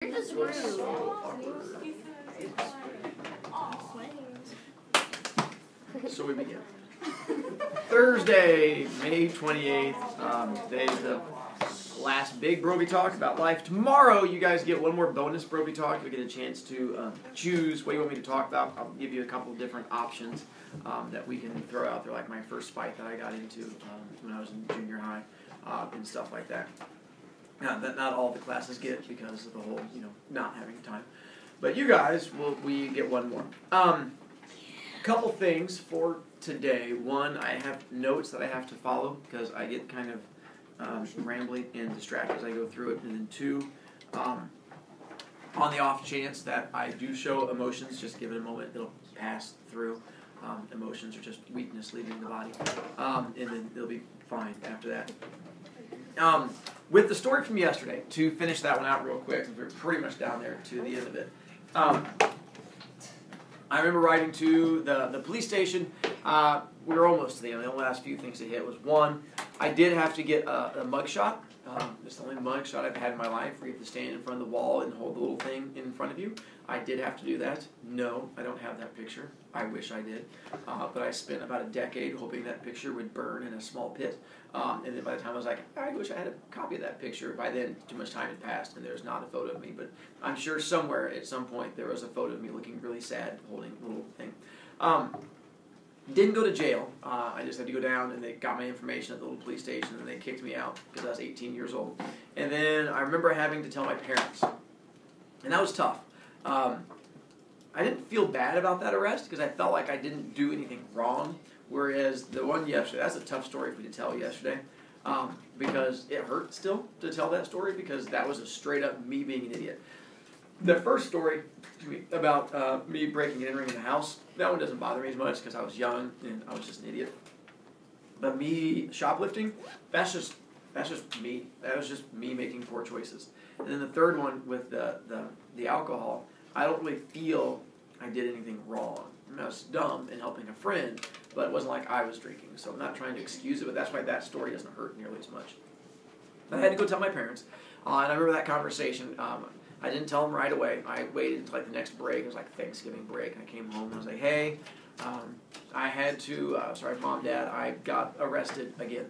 You're just rude. So we begin. Thursday, May 28th. Today's the last big Brovitalk about life. Tomorrow, you guys get one more bonus Brovitalk. You get a chance to choose what you want me to talk about. I'll give you a couple of different options that we can throw out there, like my first fight that I got into when I was in junior high and stuff like that. Now, that not all the classes get because of the whole, not having time. But you guys, we get one more. Couple things for today. One, I have notes that I have to follow because I get kind of rambling and distracted as I go through it. And then two, on the off chance that I do show emotions, just give it a moment, it'll pass through. Emotions are just weakness leaving the body. And then it'll be fine after that. With the story from yesterday, to finish that one out real quick, we're pretty much down there to the end of it. I remember riding to the police station. We were almost to the end. The only last few things to hit was one, I did have to get a mug shot. It's the only mug shot I've had in my life where you have to stand in front of the wall and hold the little thing in front of you. I did have to do that. No, I don't have that picture. I wish I did. But I spent about a decade hoping that picture would burn in a small pit. And then by the time I was like, I wish I had a copy of that picture. By then, too much time had passed and there's not a photo of me. But I'm sure somewhere at some point there was a photo of me looking really sad holding the little thing. Didn't go to jail. I just had to go down and they got my information at the little police station and they kicked me out because I was 18 years old. And then I remember having to tell my parents. And that was tough. I didn't feel bad about that arrest because I felt like I didn't do anything wrong. Whereas the one yesterday, that's a tough story for me to tell yesterday. Because it hurt still to tell that story because that was a straight up me being an idiot. The first story about me breaking and entering in the house, that one doesn't bother me as much because I was young and I was just an idiot. But me shoplifting, that's just me. That was just me making poor choices. And then the third one with the alcohol, I don't really feel I did anything wrong. I mean, I was dumb in helping a friend, but it wasn't like I was drinking. So I'm not trying to excuse it, but that's why that story doesn't hurt nearly as much. I had to go tell my parents, and I remember that conversation. I didn't tell them right away. I waited until like the next break. It was like Thanksgiving break. And I came home and I was like, hey, I had to, sorry, Mom, Dad, I got arrested again.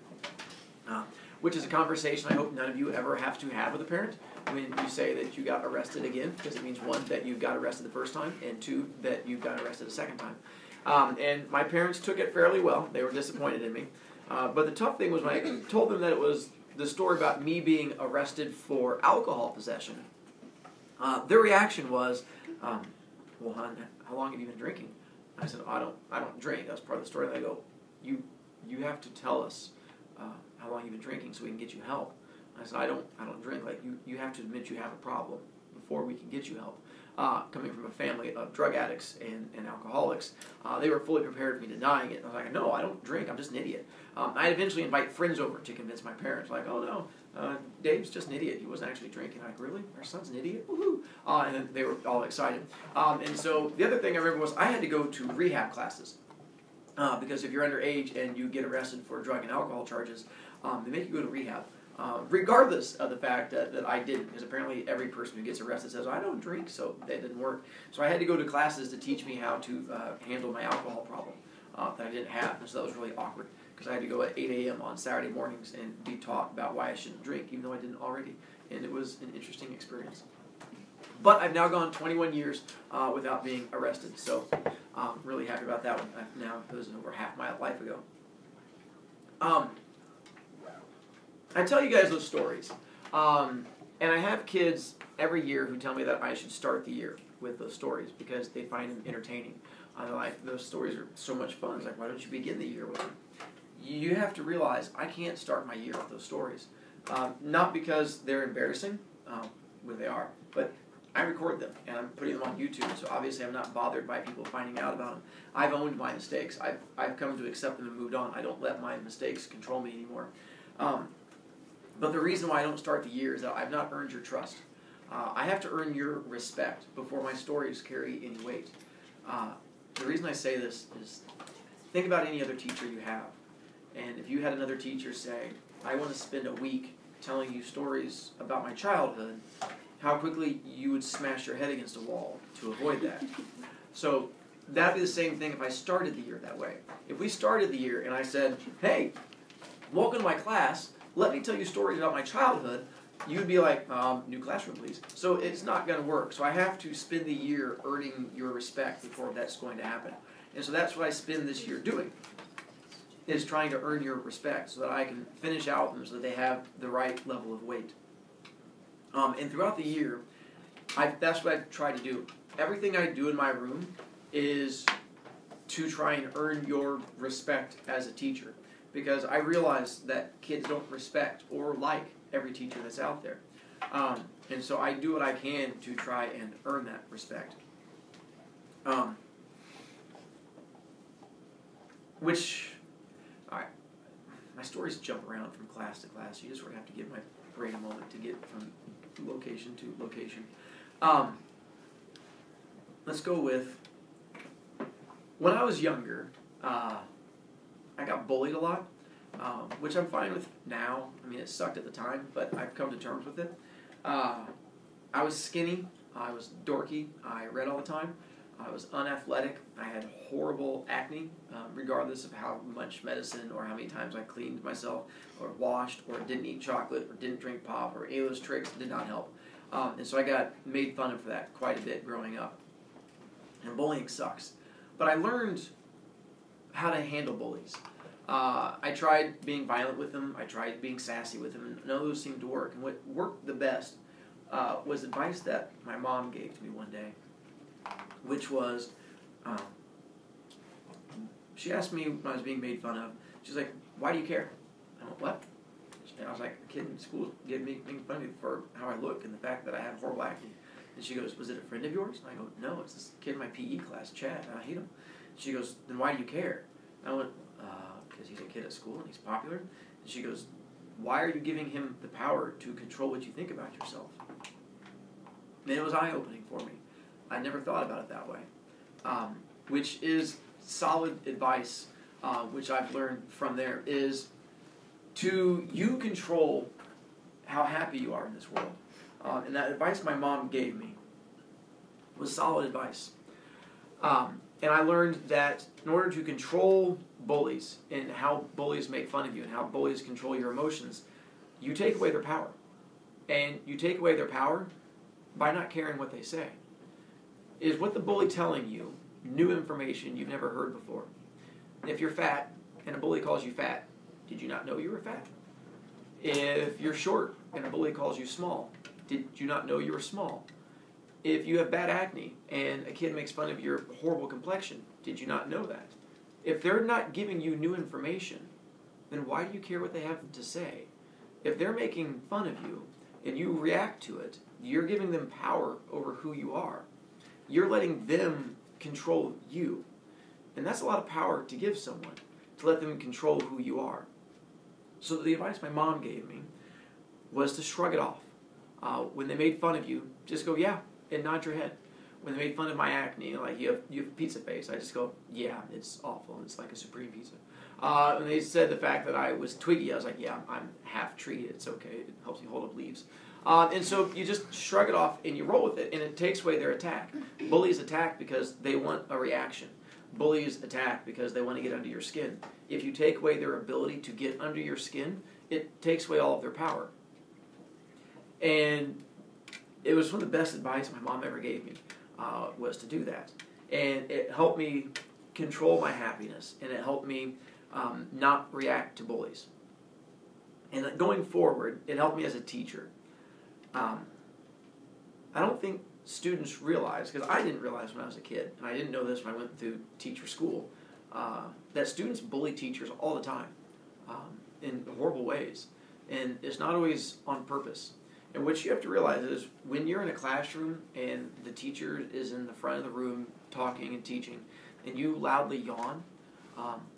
Which is a conversation I hope none of you ever have to have with a parent when you say that you got arrested again, because it means one, that you got arrested the first time, and two, that you got arrested a second time. And my parents took it fairly well. They were disappointed in me. But the tough thing was when I told them that it was the story about me being arrested for alcohol possession, their reaction was, well, hon, how long have you been drinking? I said, oh, I don't drink. That's part of the story. And they go, you have to tell us how long you've been drinking so we can get you help. I said, I don't drink. Like, you have to admit you have a problem before we can get you help. Coming from a family of drug addicts and alcoholics, they were fully prepared for me denying it. I was like, no, I don't drink. I'm just an idiot. I'd eventually invite friends over to convince my parents, like, oh, no, Dave's just an idiot. He wasn't actually drinking. Like, really? Our son's an idiot? Woohoo! And then they were all excited. And so the other thing I remember was I had to go to rehab classes. Because if you're underage and you get arrested for drug and alcohol charges, they make you go to rehab. Regardless of the fact that I didn't, because apparently every person who gets arrested says, I don't drink, so that didn't work. So I had to go to classes to teach me how to handle my alcohol problem that I didn't have, and so that was really awkward, because I had to go at 8 a.m. on Saturday mornings and be taught about why I shouldn't drink, even though I didn't already, and it was an interesting experience. But I've now gone 21 years without being arrested, so I'm really happy about that one. Now, it was over half my life ago. I tell you guys those stories, and I have kids every year who tell me that I should start the year with those stories because they find them entertaining. I'm like, those stories are so much fun. It's like, why don't you begin the year with them? You have to realize I can't start my year with those stories. Not because they're embarrassing, well, they are, but I record them and I'm putting them on YouTube, so obviously I'm not bothered by people finding out about them. I've owned my mistakes. I've come to accept them and moved on. I don't let my mistakes control me anymore. But the reason why I don't start the year is that I've not earned your trust. I have to earn your respect before my stories carry any weight. The reason I say this is think about any other teacher you have. And if you had another teacher say, I want to spend a week telling you stories about my childhood, how quickly you would smash your head against a wall to avoid that. So that'd be the same thing if I started the year that way. If we started the year and I said, hey, welcome to my class, let me tell you stories about my childhood, you'd be like, new classroom, please. So it's not going to work. So I have to spend the year earning your respect before that's going to happen. And so that's what I spend this year doing, is trying to earn your respect so that I can finish out them so that they have the right level of weight. And throughout the year, that's what I try to do. Everything I do in my room is to try and earn your respect as a teacher, because I realize that kids don't respect or like every teacher that's out there. And so I do what I can to try and earn that respect. Alright, my stories jump around from class to class. You just sort of have to give my brain a moment to get from location to location. Let's go with, when I was younger, I got bullied a lot, which I'm fine with now. I mean, it sucked at the time, but I've come to terms with it. I was skinny. I was dorky. I read all the time. I was unathletic. I had horrible acne, regardless of how much medicine or how many times I cleaned myself or washed or didn't eat chocolate or didn't drink pop or any of those tricks did not help. And so I got made fun of for that quite a bit growing up. And bullying sucks. But I learned how to handle bullies. I tried being violent with them. I tried being sassy with them, and none of those seemed to work. And what worked the best was advice that my mom gave to me one day, which was, she asked me when I was being made fun of, she's like, why do you care? I went, what? And I was like, a kid in school making fun of me for how I look and the fact that I have horrible acne. And she goes, was it a friend of yours? And I go, no, it's this kid in my PE class, Chad, and I hate him. She goes, then why do you care? And I went, because he's a kid at school and he's popular. And she goes, why are you giving him the power to control what you think about yourself? And it was eye-opening for me. I never thought about it that way, which is solid advice, which I've learned from there, is you control how happy you are in this world. And that advice my mom gave me was solid advice. And I learned that in order to control bullies and how bullies make fun of you and how bullies control your emotions, you take away their power. And you take away their power by not caring what they say. Is what the bully telling you new information you've never heard before? If you're fat and a bully calls you fat, did you not know you were fat? If you're short and a bully calls you small, did you not know you were small? If you have bad acne and a kid makes fun of your horrible complexion, did you not know that? If they're not giving you new information, then why do you care what they have to say? If they're making fun of you and you react to it, you're giving them power over who you are. You're letting them control you. And that's a lot of power to give someone, to let them control who you are. So the advice my mom gave me was to shrug it off. When they made fun of you, just go, yeah, and nod your head. When they made fun of my acne, like you have pizza face, I just go, yeah, it's awful. It's like a supreme pizza. When they said the fact that I was twiggy, I was like, yeah, I'm half tree. It's okay. It helps you hold up leaves. And so you just shrug it off and you roll with it, and it takes away their attack. Bullies attack because they want a reaction. Bullies attack because they want to get under your skin. If you take away their ability to get under your skin, it takes away all of their power. And it was one of the best advice my mom ever gave me, was to do that. And it helped me control my happiness, and it helped me not react to bullies. And going forward, it helped me as a teacher. I don't think students realize, because I didn't realize when I was a kid, and I didn't know this when I went through teacher school, that students bully teachers all the time in horrible ways. And it's not always on purpose. And what you have to realize is when you're in a classroom and the teacher is in the front of the room talking and teaching, and you loudly yawn,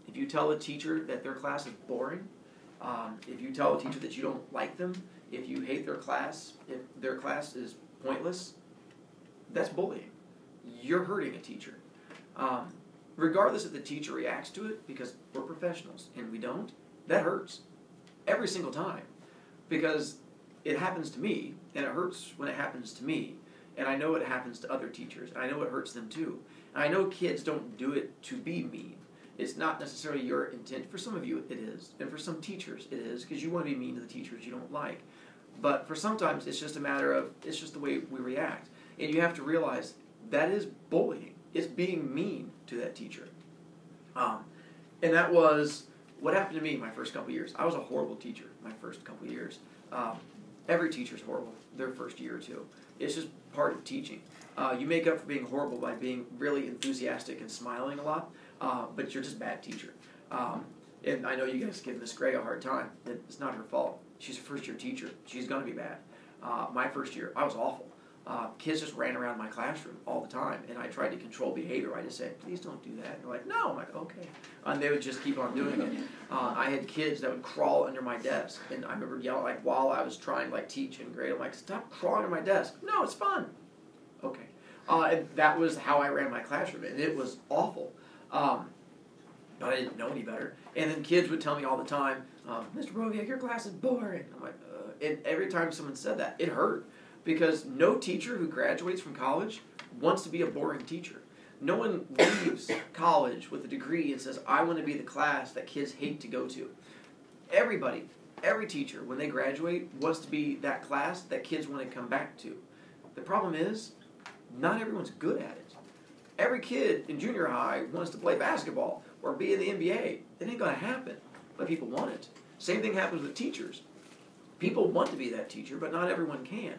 if you tell a teacher that their class is boring, if you tell a teacher that you don't like them, if you hate their class, if their class is pointless, that's bullying. You're hurting a teacher. Regardless if the teacher reacts to it, because we're professionals and we don't, that hurts every single time. Because it happens to me, And it hurts when it happens to me. And I know it happens to other teachers. And I know it hurts them too. And I know kids don't do it to be mean. It's not necessarily your intent. For some of you, it is. And for some teachers, it is. Because you want to be mean to the teachers you don't like. But for sometimes, it's just a matter of, it's just the way we react. And you have to realize that is bullying. It's being mean to that teacher. And that was what happened to me my first couple of years. I was a horrible teacher my first couple of years. Every teacher's horrible their first year or two. It's just part of teaching. You make up for being horrible by being really enthusiastic and smiling a lot, but you're just a bad teacher. And I know you guys give Miss Gray a hard time. It's not her fault. She's a first-year teacher. She's going to be bad. My first year, I was awful. Kids just ran around my classroom all the time, and I tried to control behavior. I just said, please don't do that. And they're like, no. I'm like, okay. And they would just keep on doing it. I had kids that would crawl under my desk, and I remember yelling, like, while I was trying to, like, teach in grade, I'm like, stop crawling under my desk. No, it's fun. Okay. And that was how I ran my classroom, and it was awful. But I didn't know any better. And then kids would tell me all the time, Mr. Broviak, your class is boring. I'm like, and every time someone said that, it hurt. Because no teacher who graduates from college wants to be a boring teacher. No one leaves college with a degree and says, I want to be the class that kids hate to go to. Everybody, every teacher, when they graduate, wants to be that class that kids want to come back to. The problem is, not everyone's good at it. Every kid in junior high wants to play basketball or be in the NBA. It ain't going to happen, but people want it. Same thing happens with teachers. People want to be that teacher, but not everyone can.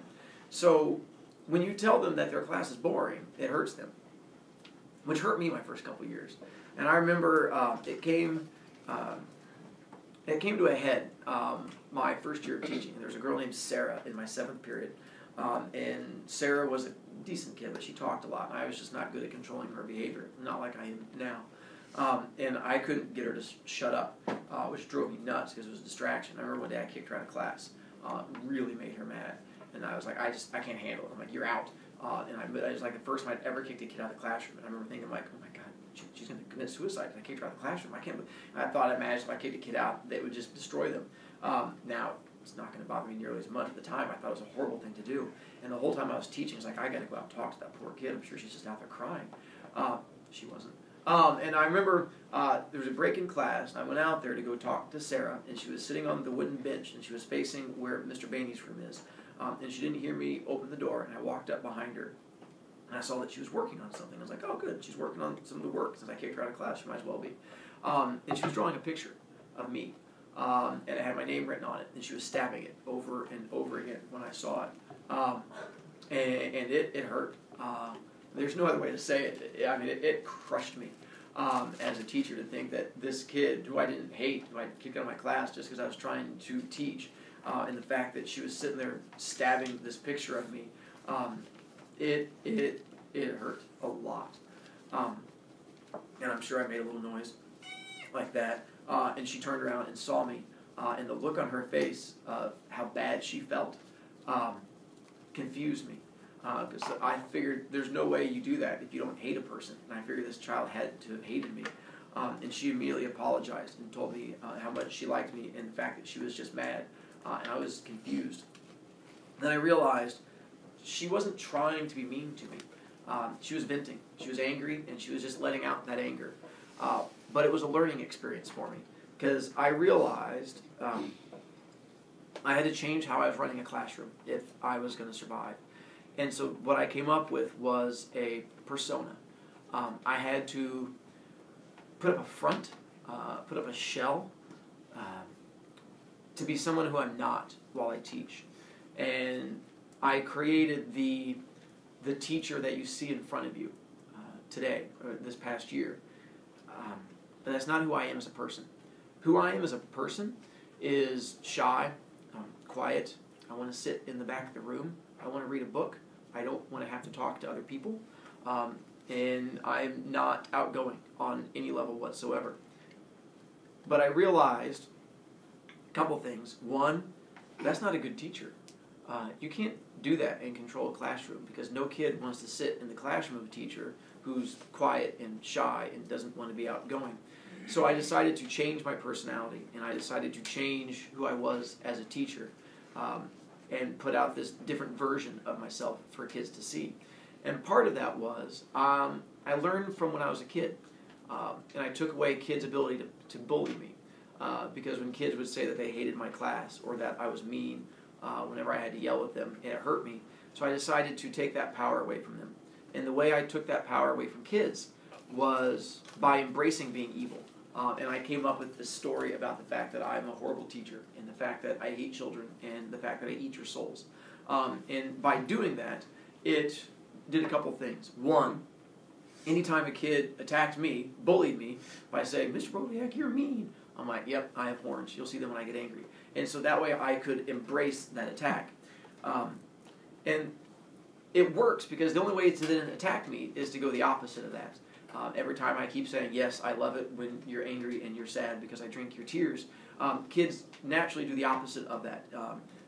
So when you tell them that their class is boring, it hurts them, which hurt me my first couple of years. And I remember it came to a head my first year of teaching. There was a girl named Sarah in my 7th period, and Sarah was a decent kid, but she talked a lot. And I was just not good at controlling her behavior, not like I am now. And I couldn't get her to shut up, which drove me nuts because it was a distraction. I remember one day I kicked her out of class. Really made her mad. And I was like, I can't handle it. I'm like, you're out. And I was like the first time I'd ever kicked a kid out of the classroom. And I remember thinking, like, oh my God, she's going to commit suicide because I kicked her out of the classroom. I thought I imagined if I kicked a kid out, they would just destroy them. Now, it's not going to bother me nearly as much at the time. I thought it was a horrible thing to do. And the whole time I was teaching, I was like, I got to go out and talk to that poor kid. I'm sure she's just out there crying. She wasn't. And I remember there was a break in class. I went out there to go talk to Sarah, and she was sitting on the wooden bench, and she was facing where Mr. Bainey's room is. And she didn't hear me open the door, and I walked up behind her, and I saw that she was working on something. I was like, oh, good, she's working on some of the work. Since I kicked her out of class, she might as well be. And she was drawing a picture of me, and it had my name written on it, and she was stabbing it over and over again when I saw it. And it hurt. There's no other way to say it. I mean, it crushed me as a teacher to think that this kid, who I didn't hate, who I kicked out of my class just because I was trying to teach, and the fact that she was sitting there stabbing this picture of me, it hurt a lot. And I'm sure I made a little noise like that. And she turned around and saw me, and the look on her face of how bad she felt confused me. Because I figured there's no way you do that if you don't hate a person. And I figured this child had to have hated me. And she immediately apologized and told me how much she liked me and the fact that she was just mad. And I was confused. Then I realized she wasn't trying to be mean to me. She was venting. She was angry, and she was just letting out that anger. But it was a learning experience for me, because I realized I had to change how I was running a classroom if I was going to survive. And so what I came up with was a persona. I had to put up a front, put up a shell, to be someone who I'm not while I teach. And I created the teacher that you see in front of you today, or this past year. But that's not who I am as a person. Who I am as a person is shy, quiet. I want to sit in the back of the room. I want to read a book. I don't want to have to talk to other people. And I'm not outgoing on any level whatsoever. But I realized a couple things. One, that's not a good teacher. You can't do that and control a classroom, because no kid wants to sit in the classroom of a teacher who's quiet and shy and doesn't want to be outgoing. So I decided to change my personality, and I decided to change who I was as a teacher. and put out this different version of myself for kids to see. And part of that was I learned from when I was a kid, and I took away kids' ability to bully me. Because when kids would say that they hated my class or that I was mean whenever I had to yell at them, and it hurt me. So I decided to take that power away from them. And the way I took that power away from kids was by embracing being evil. And I came up with this story about the fact that I'm a horrible teacher, and the fact that I hate children, and the fact that I eat your souls. And by doing that, it did a couple things. One, anytime a kid attacked me, bullied me, by saying, "Mr. Brovitalk, you're mean," I'm like, "Yep, I have horns. You'll see them when I get angry." And so that way I could embrace that attack. And it works because the only way to then attack me is to go the opposite of that. Every time I keep saying, "Yes, I love it when you're angry and you're sad because I drink your tears," kids naturally do the opposite of that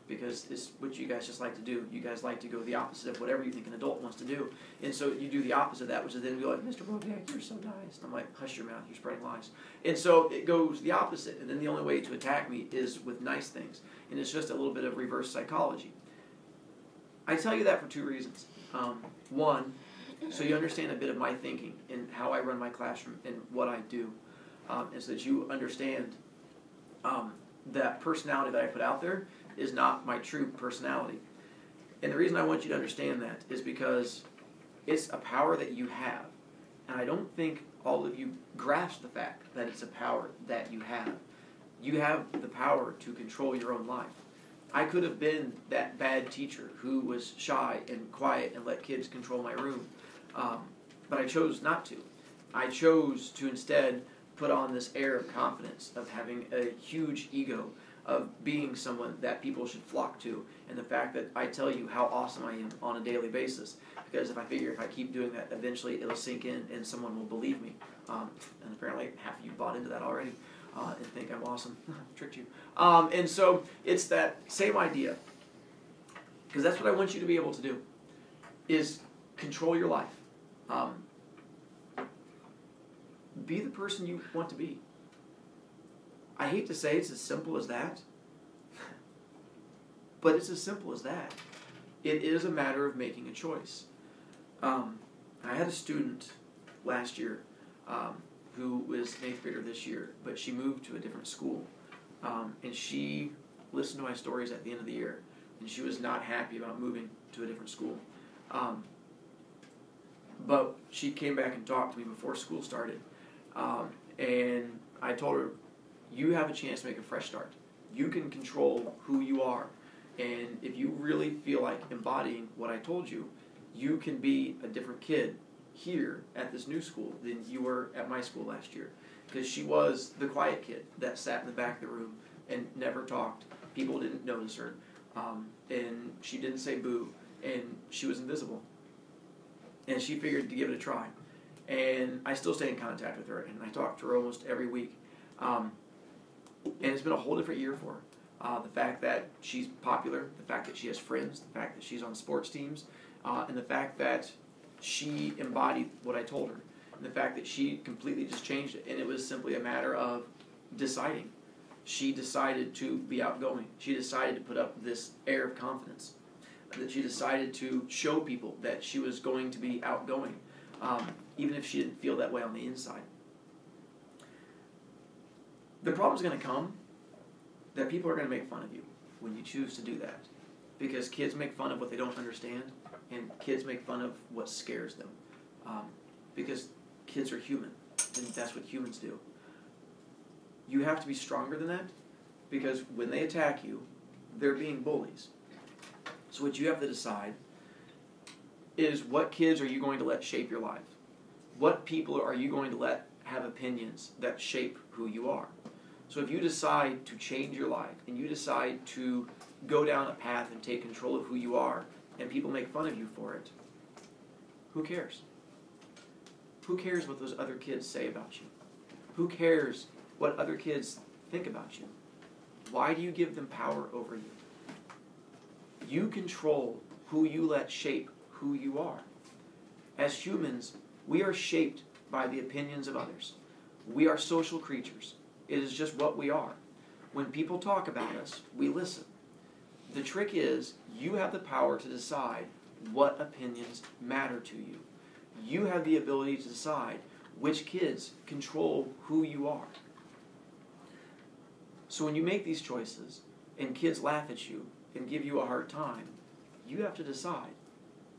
because it's what you guys just like to do. You guys like to go the opposite of whatever you think an adult wants to do. And so you do the opposite of that, which is then be like, "Mr. Brovitalk, you're so nice." And I'm like, "Hush your mouth, you're spreading lies." And so it goes the opposite. And then the only way to attack me is with nice things. And it's just a little bit of reverse psychology. I tell you that for two reasons. One, so you understand a bit of my thinking and how I run my classroom and what I do, and so that you understand that personality that I put out there is not my true personality. And the reason I want you to understand that is because it's a power that you have. And I don't think all of you grasp the fact that it's a power that you have. You have the power to control your own life. I could have been that bad teacher who was shy and quiet and let kids control my room. But I chose not to. I chose to instead put on this air of confidence, of having a huge ego, of being someone that people should flock to, and the fact that I tell you how awesome I am on a daily basis. Because if I keep doing that, eventually it'll sink in and someone will believe me. And apparently half of you bought into that already and think I'm awesome. Tricked you. And so it's that same idea. Because that's what I want you to be able to do, is control your life. Be the person you want to be. I hate to say it's as simple as that, but it's as simple as that. It is a matter of making a choice. I had a student last year who was an 8th grader this year, but she moved to a different school. And she listened to my stories at the end of the year, and she was not happy about moving to a different school. But she came back and talked to me before school started. And I told her, you have a chance to make a fresh start. You can control who you are. And if you really feel like embodying what I told you, you can be a different kid here at this new school than you were at my school last year. Because she was the quiet kid that sat in the back of the room and never talked. People didn't notice her. And she didn't say boo. And she was invisible. And she figured to give it a try. And I still stay in contact with her, and I talk to her almost every week. And it's been a whole different year for her. The fact that she's popular, the fact that she has friends, the fact that she's on sports teams, and the fact that she embodied what I told her, and the fact that she completely just changed it. And it was simply a matter of deciding. She decided to be outgoing. She decided to put up this air of confidence. That she decided to show people that she was going to be outgoing, even if she didn't feel that way on the inside. The problem's going to come that people are going to make fun of you when you choose to do that. Because kids make fun of what they don't understand, and kids make fun of what scares them. Because kids are human, and that's what humans do. You have to be stronger than that, because when they attack you, they're being bullies. So what you have to decide is, what kids are you going to let shape your life? What people are you going to let have opinions that shape who you are? So if you decide to change your life, and you decide to go down a path and take control of who you are, and people make fun of you for it, who cares? Who cares what those other kids say about you? Who cares what other kids think about you? Why do you give them power over you? You control who you let shape who you are. As humans, we are shaped by the opinions of others. We are social creatures. It is just what we are. When people talk about us, we listen. The trick is you have the power to decide what opinions matter to you. You have the ability to decide which kids control who you are. So when you make these choices and kids laugh at you and give you a hard time, you have to decide,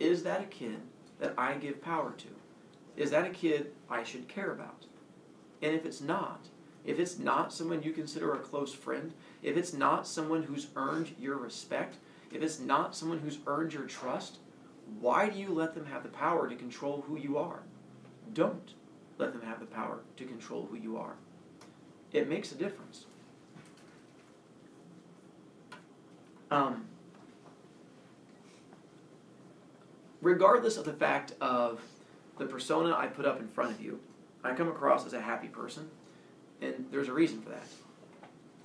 is that a kid that I give power to? Is that a kid I should care about? And if it's not someone you consider a close friend, if it's not someone who's earned your respect, if it's not someone who's earned your trust, why do you let them have the power to control who you are? Don't let them have the power to control who you are. It makes a difference. Regardless of the fact of the persona I put up in front of you, I come across as a happy person, and there's a reason for that.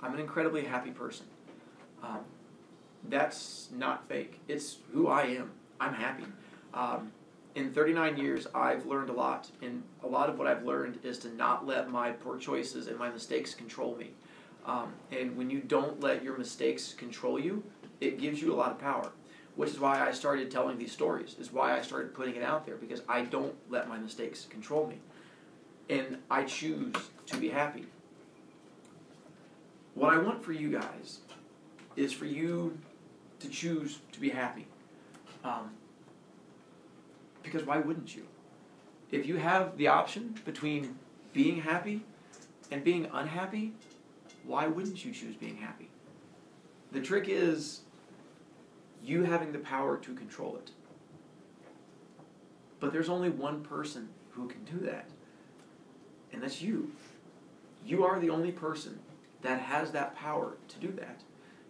I'm an incredibly happy person. That's not fake. It's who I am. I'm happy. In 39 years, I've learned a lot, and a lot of what I've learned is to not let my poor choices and my mistakes control me. And when you don't let your mistakes control you, it gives you a lot of power, which is why I started telling these stories, is why I started putting it out there, because I don't let my mistakes control me. And I choose to be happy. What I want for you guys is for you to choose to be happy. Because why wouldn't you? If you have the option between being happy and being unhappy, why wouldn't you choose being happy? The trick is you having the power to control it. But there's only one person who can do that, and that's you. You are the only person that has that power to do that.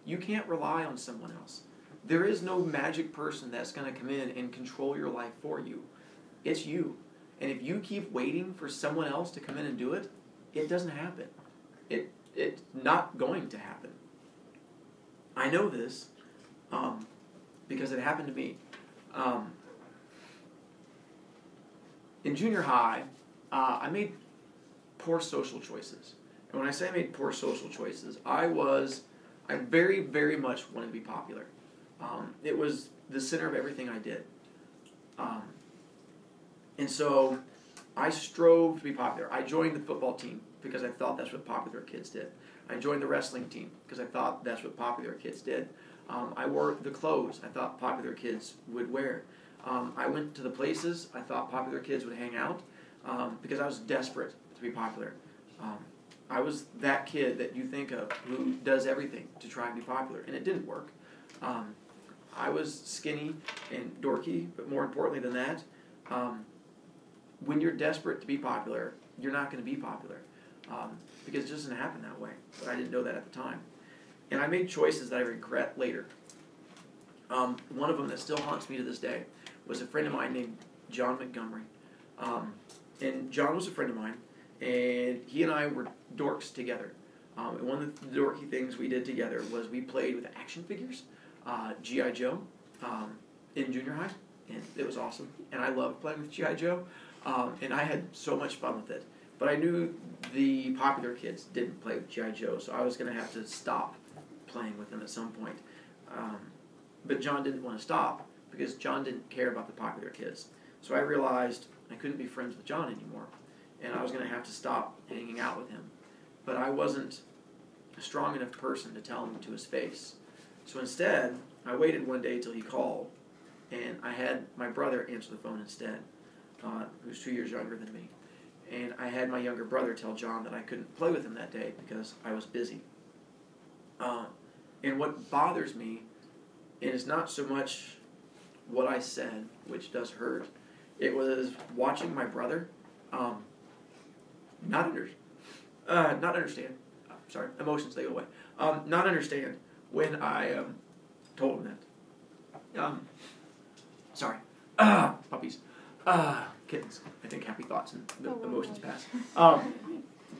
You can't rely on someone else. There is no magic person that's going to come in and control your life for you. It's you. And if you keep waiting for someone else to come in and do it, it doesn't happen. It's not going to happen. I know this because it happened to me. In junior high, I made poor social choices. And when I say I made poor social choices, I very, very much wanted to be popular. It was the center of everything I did. And so I strove to be popular. I joined the football team because I thought that's what popular kids did. I joined the wrestling team because I thought that's what popular kids did. I wore the clothes I thought popular kids would wear. I went to the places I thought popular kids would hang out because I was desperate to be popular. I was that kid that you think of who does everything to try and be popular, and it didn't work. I was skinny and dorky, but more importantly than that, when you're desperate to be popular, you're not going to be popular because it doesn't happen that way. But I didn't know that at the time. And I made choices that I regret later. One of them that still haunts me to this day was a friend of mine named John Montgomery. And John was a friend of mine, and he and I were dorks together. And one of the dorky things we did together was we played with action figures, G.I. Joe, in junior high, and it was awesome. And I loved playing with G.I. Joe, and I had so much fun with it. But I knew the popular kids didn't play with G.I. Joe, so I was going to have to stop playing with them at some point. But John didn't want to stop because John didn't care about the popular kids. So I realized I couldn't be friends with John anymore, and I was going to have to stop hanging out with him. But I wasn't a strong enough person to tell him to his face. So instead, I waited one day till he called, and I had my brother answer the phone instead, who's 2 years younger than me. And I had my younger brother tell John that I couldn't play with him that day because I was busy. And what bothers me is not so much what I said, which does hurt. It was watching my brother not understand. Sorry, emotions, they go away. Not understand when I told him that. Sorry. Puppies. Kittens. I think happy thoughts and emotions pass. I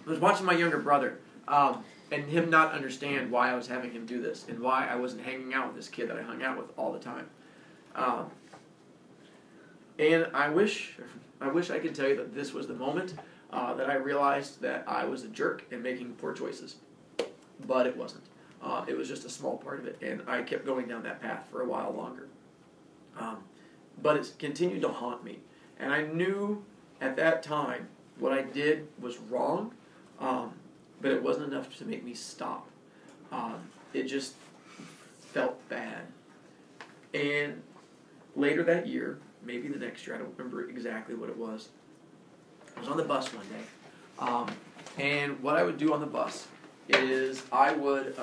was watching my younger brother and him not understand why I was having him do this and why I wasn't hanging out with this kid that I hung out with all the time. And I wish I could tell you that this was the moment that I realized that I was a jerk and making poor choices. But it wasn't. It was just a small part of it, and I kept going down that path for a while longer. But it continued to haunt me, and I knew at that time what I did was wrong, but it wasn't enough to make me stop. It just felt bad. And later that year, maybe the next year, I don't remember exactly what it was, I was on the bus one day, and what I would do on the bus is I would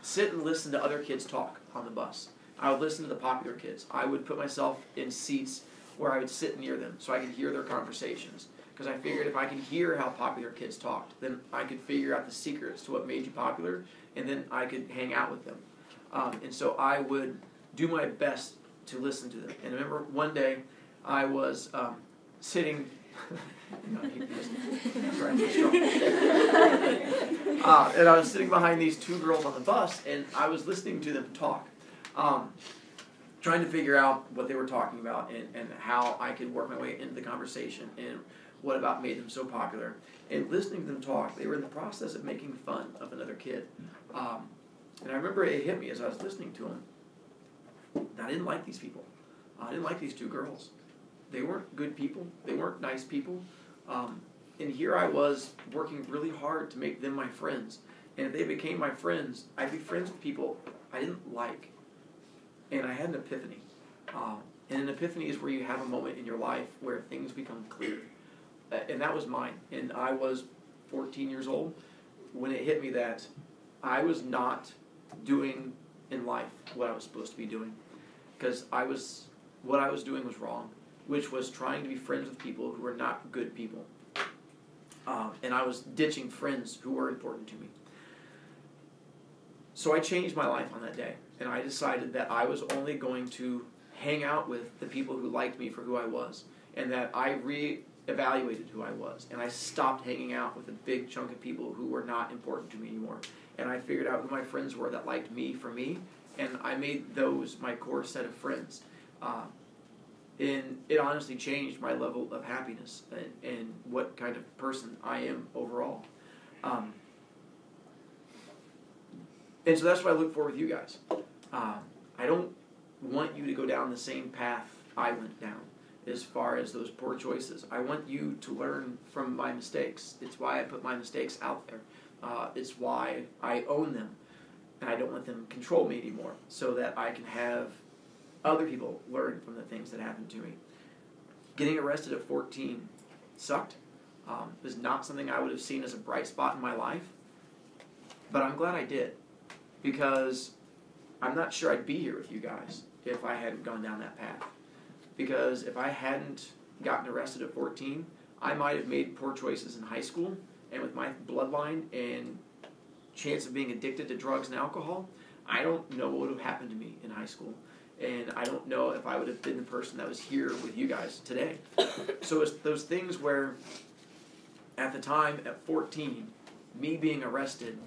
sit and listen to other kids talk on the bus. I would listen to the popular kids. I would put myself in seats where I would sit near them so I could hear their conversations. Because I figured if I could hear how popular kids talked, then I could figure out the secrets to what made you popular, and then I could hang out with them. And so I would do my best to listen to them. And I remember one day I was sitting... and I was sitting behind these two girls on the bus, and I was listening to them talk, trying to figure out what they were talking about and how I could work my way into the conversation and what about made them so popular. And listening to them talk, they were in the process of making fun of another kid. And I remember it hit me as I was listening to them. I didn't like these people. I didn't like these two girls. They weren't good people. They weren't nice people. And here I was working really hard to make them my friends. And if they became my friends, I'd be friends with people I didn't like. And I had an epiphany. And an epiphany is where you have a moment in your life where things become clear. And that was mine. And I was 14 years old when it hit me that I was not doing in life what I was supposed to be doing. Because what I was doing was wrong, which was trying to be friends with people who were not good people. And I was ditching friends who were important to me. So I changed my life on that day, and I decided that I was only going to hang out with the people who liked me for who I was, and that I re-evaluated who I was, and I stopped hanging out with a big chunk of people who were not important to me anymore. And I figured out who my friends were that liked me for me, and I made those my core set of friends. And it honestly changed my level of happiness and what kind of person I am overall. And so that's what I look for with you guys. I don't want you to go down the same path I went down as far as those poor choices. I want you to learn from my mistakes. It's why I put my mistakes out there. It's why I own them. And I don't let them control me anymore so that I can have other people learn from the things that happened to me. Getting arrested at 14 sucked. It was not something I would have seen as a bright spot in my life. But I'm glad I did. Because I'm not sure I'd be here with you guys if I hadn't gone down that path. Because if I hadn't gotten arrested at 14, I might have made poor choices in high school. And with my bloodline and chance of being addicted to drugs and alcohol, I don't know what would have happened to me in high school. And I don't know if I would have been the person that was here with you guys today. So it's those things where, at the time, at 14, me being arrested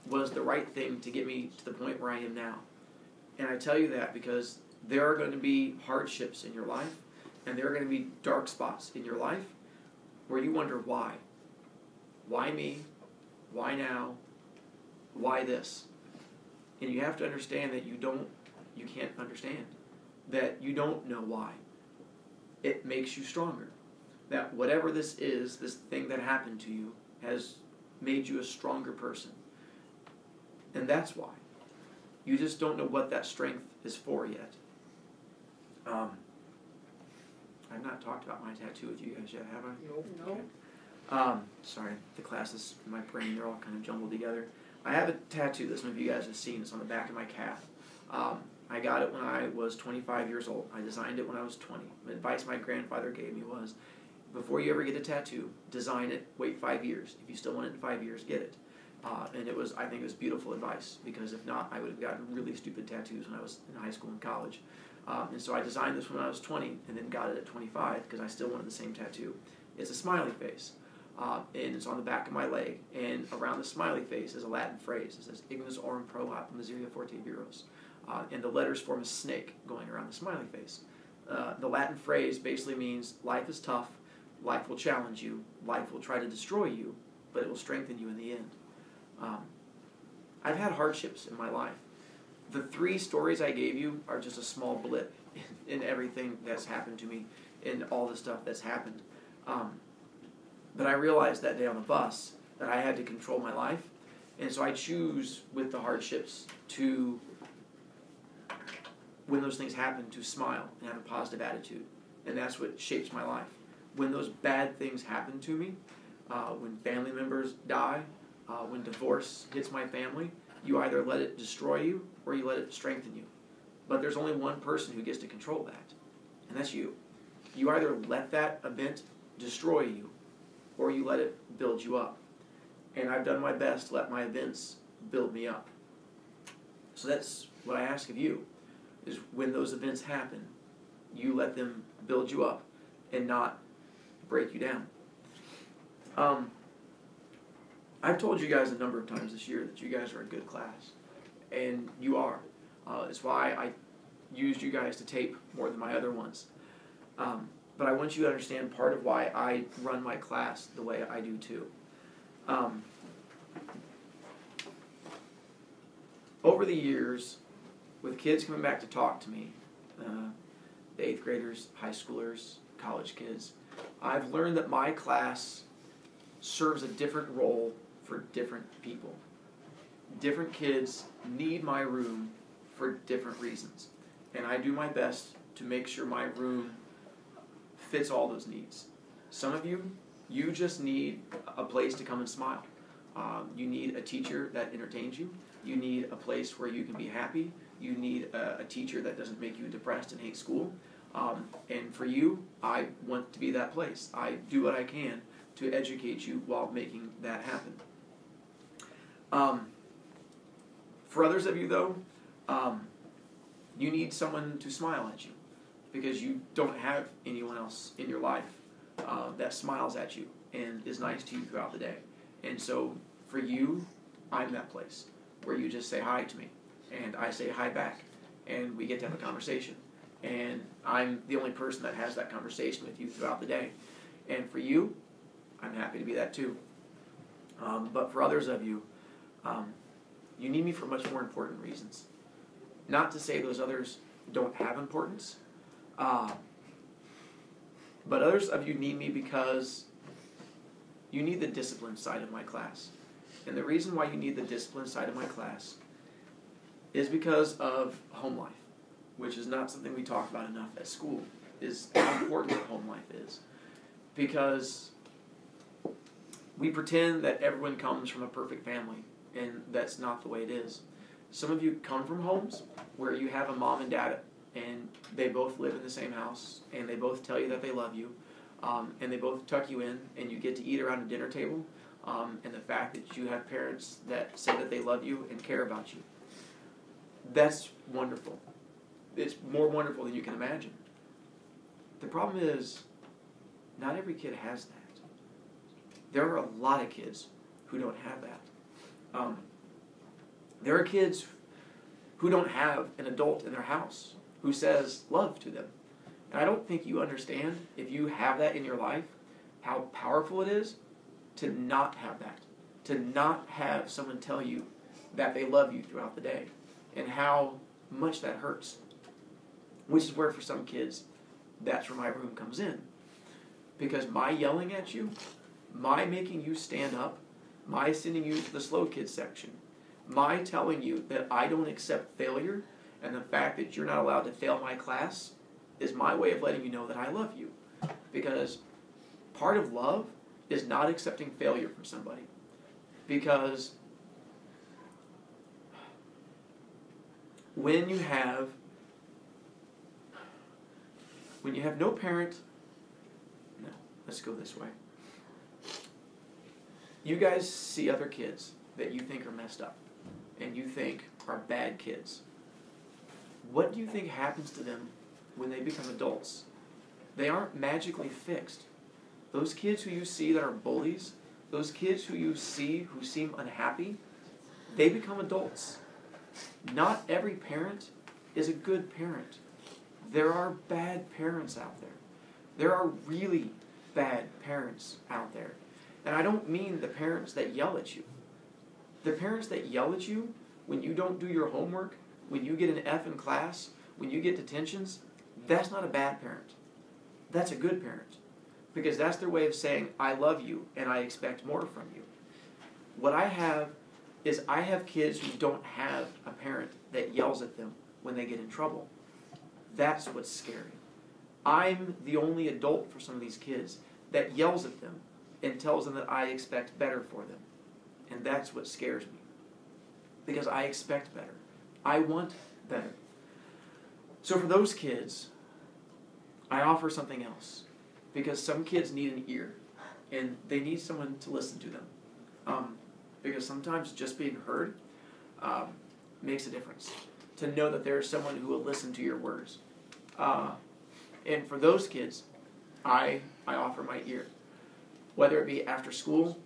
was the right thing to get me to the point where I am now. And I tell you that because there are going to be hardships in your life, and there are going to be dark spots in your life where you wonder why. Why me? Why now? Why this? And you have to understand that you can't understand. That you don't know why. It makes you stronger. That whatever this is, this thing that happened to you, has made you a stronger person. And that's why. You just don't know what that strength is for yet. I've not talked about my tattoo with you guys yet, have I? Nope. Okay. Sorry, the classes in my brain, they're all kind of jumbled together. I have a tattoo that some of you guys have seen. It's on the back of my calf. I got it when I was 25 years old. I designed it when I was 20. The advice my grandfather gave me was, before you ever get a tattoo, design it, wait 5 years. If you still want it in 5 years, get it. And I think it was beautiful advice, because if not, I would have gotten really stupid tattoos when I was in high school and college. And so I designed this when I was 20 and then got it at 25 because I still wanted the same tattoo. It's a smiley face. And it's on the back of my leg. And around the smiley face is a Latin phrase. It says, Ignis Aurum Prohat Miseria Forte Viros. And the letters form a snake going around the smiley face. The Latin phrase basically means life is tough, life will challenge you, life will try to destroy you, but it will strengthen you in the end. I've had hardships in my life. The 3 stories I gave you are just a small blip in everything that's happened to me, in all the stuff that's happened. But I realized that day on the bus that I had to control my life, and so I choose with the hardships to, when those things happen, to smile and have a positive attitude, and that's what shapes my life. When those bad things happen to me, when family members die, when divorce hits my family, you either let it destroy you or you let it strengthen you. But there's only one person who gets to control that, and that's you. You either let that event destroy you or you let it build you up. And I've done my best to let my events build me up. So that's what I ask of you, is when those events happen, you let them build you up and not break you down. I've told you guys a number of times this year that you guys are a good class, and you are. It's why I used you guys to tape more than my other ones. But I want you to understand part of why I run my class the way I do too. Over the years, with kids coming back to talk to me, the 8th graders, high schoolers, college kids, I've learned that my class serves a different role for different people. Different kids need my room for different reasons. And I do my best to make sure my room fits all those needs. Some of you, you just need a place to come and smile. You need a teacher that entertains you. You need a place where you can be happy. You need a teacher that doesn't make you depressed and hate school. And for you, I want to be that place. I do what I can to educate you while making that happen. For others of you, though, you need someone to smile at you because you don't have anyone else in your life that smiles at you and is nice to you throughout the day. And so for you, I'm that place where you just say hi to me and I say hi back and we get to have a conversation. And I'm the only person that has that conversation with you throughout the day. And for you, I'm happy to be that too. But for others of you, you need me for much more important reasons. Not to say those others don't have importance, but others of you need me because you need the discipline side of my class. And the reason why you need the discipline side of my class is because of home life, which is not something we talk about enough at school, is how important home life is. Because we pretend that everyone comes from a perfect family, and that's not the way it is. Some of you come from homes where you have a mom and dad, and they both live in the same house, and they both tell you that they love you, and they both tuck you in, and you get to eat around a dinner table, and the fact that you have parents that say that they love you and care about you. That's wonderful. It's more wonderful than you can imagine. The problem is, not every kid has that. There are a lot of kids who don't have that. There are kids who don't have an adult in their house who says love to them. And I don't think you understand, if you have that in your life, how powerful it is to not have that. To not have someone tell you that they love you throughout the day. And how much that hurts. Which is where for some kids, that's where my room comes in. Because my yelling at you, my making you stand up, my sending you to the slow kids section, my telling you that I don't accept failure, and the fact that you're not allowed to fail my class, is my way of letting you know that I love you. Because part of love is not accepting failure from somebody. Because when you have no parent, no, let's go this way. You guys see other kids that you think are messed up and you think are bad kids. What do you think happens to them when they become adults? They aren't magically fixed. Those kids who you see that are bullies, those kids who you see who seem unhappy, they become adults. Not every parent is a good parent. There are bad parents out there. There are really bad parents out there. And I don't mean the parents that yell at you. The parents that yell at you when you don't do your homework, when you get an F in class, when you get detentions, that's not a bad parent. That's a good parent. Because that's their way of saying, I love you and I expect more from you. What I have is I have kids who don't have a parent that yells at them when they get in trouble. That's what's scary. I'm the only adult for some of these kids that yells at them and tells them that I expect better for them. And that's what scares me. Because I expect better. I want better. So for those kids, I offer something else. Because some kids need an ear. And they need someone to listen to them. Because sometimes just being heard makes a difference. To know that there's someone who will listen to your words. And for those kids, I offer my ear. Whether it be after school,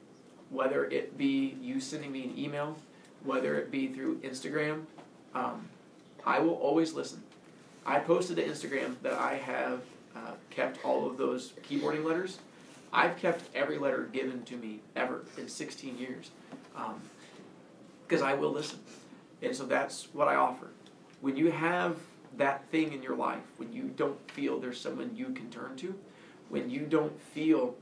whether it be you sending me an email, whether it be through Instagram, I will always listen. I posted to Instagram that I have kept all of those keyboarding letters. I've kept every letter given to me ever in 16 years because I will listen. And so that's what I offer. When you have that thing in your life, when you don't feel there's someone you can turn to, when you don't feel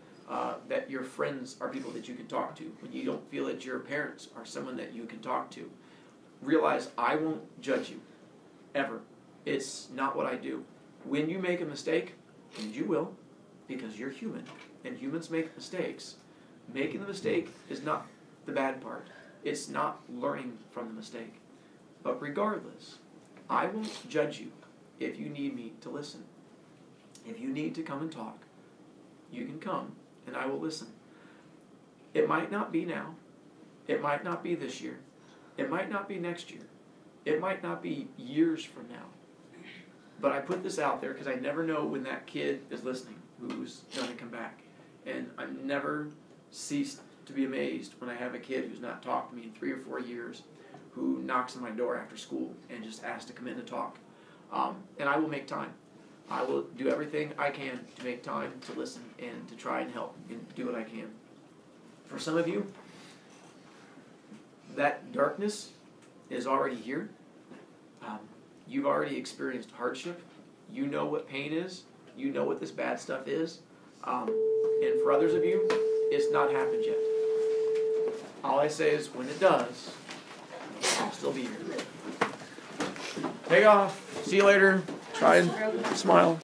that your friends are people that you can talk to, when you don't feel that your parents are someone that you can talk to, realize I won't judge you, ever. It's not what I do. When you make a mistake, and you will, because you're human, and humans make mistakes, making the mistake is not the bad part. It's not learning from the mistake. But regardless, I won't judge you if you need me to listen. If you need to come and talk, you can come, and I will listen. It might not be now. It might not be this year. It might not be next year. It might not be years from now. But I put this out there because I never know when that kid is listening who's going to come back. And I never cease to be amazed when I have a kid who's not talked to me in 3 or 4 years, who knocks on my door after school and just asks to come in to talk. And I will make time. I will do everything I can to make time to listen and to try and help and do what I can. For some of you, that darkness is already here. You've already experienced hardship. You know what pain is. You know what this bad stuff is. And for others of you, it's not happened yet. All I say is when it does, I'll still be here. Take off. See you later. Try and smile.